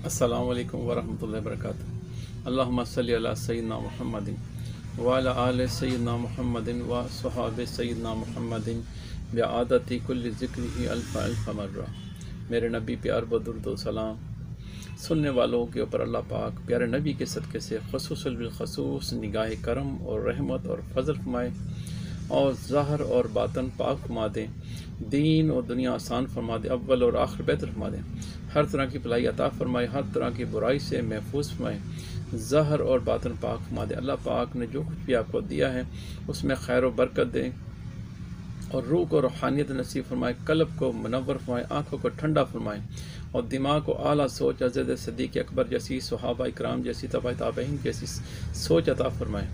अस्सलामु अलैकुम वरहमतुल्लाहि वबरकातुहू। अल्लाहुम्मा सल्लि अला सय्यिदिना मुहम्मदिन व अला आलि सय्यिदिना मुहम्मदिन व अस्हाबि सय्यिदिना मुहम्मदिन बिआदति कुल्लि ज़िक्रिही अल्फ़ अल्फ़ मर्रा। मेरे नबी प्यार व दुरूद व सलाम सुनने वालों के ऊपर अल्लाह पाक प्यारे नबी के सदक़े से ख़ुसूसन बिलख़ुसूस निगाह करम और रहमत और फजल फरमाए और ज़ाहिर और बातन पाक फरमा दें, दीन और दुनिया आसान फरमा दे, अव्वल और आखिर बेहतर फरमा दें, हर तरह की भलाई अता फरमाए, हर तरह की बुराई से महफूज फरमाए, ज़ाहिर और बातन पाक फरमा दे। अल्लाह पाक ने जो कुछ भी आपको दिया है उसमें खैर व बरकत दें और रूह को रूहानियत नसीब फरमाए, कल्ब को मुनव्वर फरमाए, आँखों को ठंडा फरमाए और दिमाग को आला सोच हज़रत सिद्दीक़ अकबर जैसी, सहाबा इकराम जैसी, तबा ताबईन जैसी सोच अता फरमाए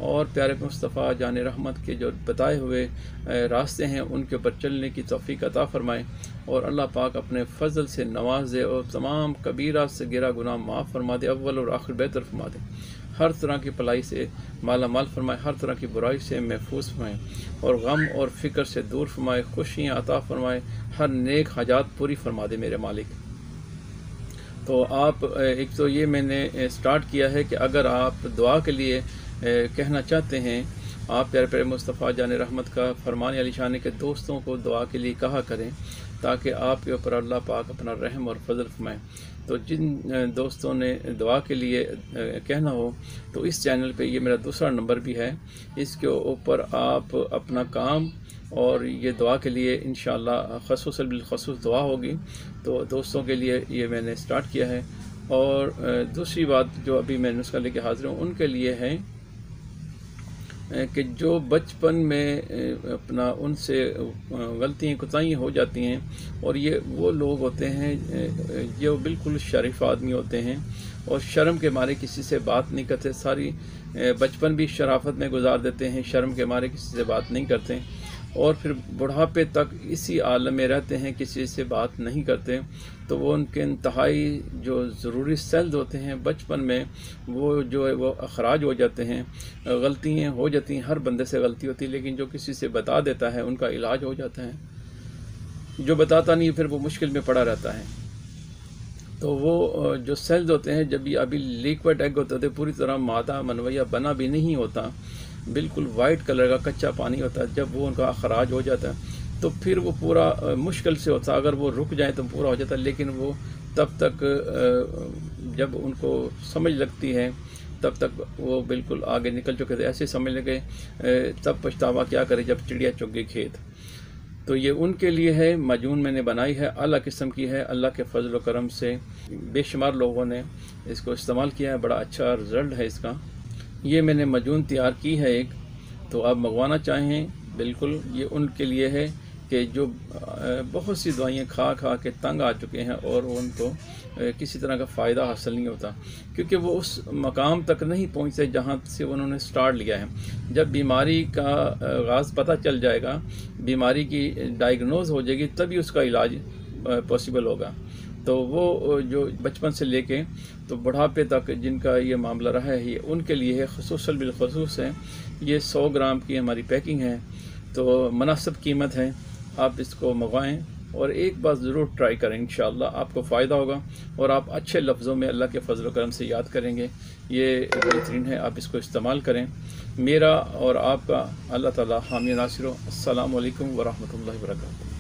और प्यारे मुस्तफ़ा जान रहमत के जो बताए हुए रास्ते हैं उनके ऊपर चलने की तौफ़ीक़ अता फरमाए और अल्लाह पाक अपने फ़ज़ल से नवाज़े और तमाम कबीरा से गिरा गुनाह माफ़ फरमा दे, अव्वल और आखिर बेहतर फरमा दे, हर तरह की भलाई से माला माल फरमाए, हर तरह की बुराई से महफूज फरमाए और गम और फ़िक्र से दूर फरमाए, खुशियाँ अता फरमाए, हर नेक हाजात पूरी फरमा दे मेरे मालिक। तो आप एक तो ये मैंने स्टार्ट किया है कि अगर आप दुआ के लिए कहना चाहते हैं, आप प्यारे प्यारे मुस्तफ़ा जान रहमत का फरमान अली शान के दोस्तों को दुआ के लिए कहा करें ताकि आपके ऊपर अल्लाह पाक अपना रहम और फजल फरमाए। तो जिन दोस्तों ने दुआ के लिए कहना हो तो इस चैनल पे ये मेरा दूसरा नंबर भी है, इसके ऊपर आप अपना काम और ये दुआ के लिए इंशाअल्लाह ख़ुसूसन बिलख़ुसूस दुआ होगी। तो दोस्तों के लिए ये मैंने स्टार्ट किया है। और दूसरी बात जो अभी मैं नुस्खा लेके हाज़िर हूँ उनके लिए है कि जो बचपन में अपना उनसे गलतियाँ कोताहियाँ हो जाती हैं और ये वो लोग होते हैं जो बिल्कुल शरीफ आदमी होते हैं और शर्म के मारे किसी से बात नहीं करते, सारी बचपन भी शराफत में गुजार देते हैं, शर्म के मारे किसी से बात नहीं करते और फिर बुढ़ापे तक इसी आलम में रहते हैं, किसी से बात नहीं करते। तो वो उनके इंतहाई जो ज़रूरी सेल्स होते हैं बचपन में वो जो है वो अखराज हो जाते हैं, गलतियाँ हो जाती हैं, हर बंदे से गलती होती है, लेकिन जो किसी से बता देता है उनका इलाज हो जाता है, जो बताता नहीं फिर वो मुश्किल में पड़ा रहता है। तो वो जो सेल्स होते हैं जब ये अभी लिक्विड एग होते थे, पूरी तरह मादा मनवैया बना भी नहीं होता, बिल्कुल वाइट कलर का कच्चा पानी होता है, जब वो उनका अखराज हो जाता है तो फिर वो पूरा मुश्किल से होता है, अगर वो रुक जाए तो पूरा हो जाता है, लेकिन वो तब तक जब उनको समझ लगती है तब तक वो बिल्कुल आगे निकल चुके थे। ऐसे समझ लगे तब पछतावा क्या करे जब चिड़िया चुग गई खेत। तो ये उनके लिए है, मजून मैंने बनाई है, अला किस्म की है, अल्लाह के फजल व करम से बेशुमार लोगों ने इसको इस्तेमाल किया है, बड़ा अच्छा रिज़ल्ट है इसका। ये मैंने मजून तैयार की है एक, तो आप मंगवाना चाहें बिल्कुल ये उनके लिए है कि जो बहुत सी दवाइयाँ खा खा के तंग आ चुके हैं और उनको किसी तरह का फ़ायदा हासिल नहीं होता, क्योंकि वो उस मकाम तक नहीं पहुँचते जहाँ से उन्होंने स्टार्ट लिया है। जब बीमारी का आगाज़ पता चल जाएगा, बीमारी की डायग्नोज हो जाएगी, तभी उसका इलाज पॉसिबल होगा। तो वो जो बचपन से लेके तो बुढ़ापे तक जिनका ये मामला रहा है ये उनके लिए है, ख़ुसूसन बिलख़ुसूस है। ये 100 ग्राम की हमारी पैकिंग है, तो मुनासिब कीमत है, आप इसको मंगवाएं और एक बार ज़रूर ट्राई करें, इंशाअल्लाह आपको फ़ायदा होगा और आप अच्छे लफ्ज़ों में अल्लाह के फजल करम से याद करेंगे। ये बेहतरीन है, आप इसको इस्तेमाल करें। मेरा और आपका अल्लाह ताला हामी नासिर हो। अस्सलामु अलैकुम वरहमतुल्लाहि वबरकातुहू।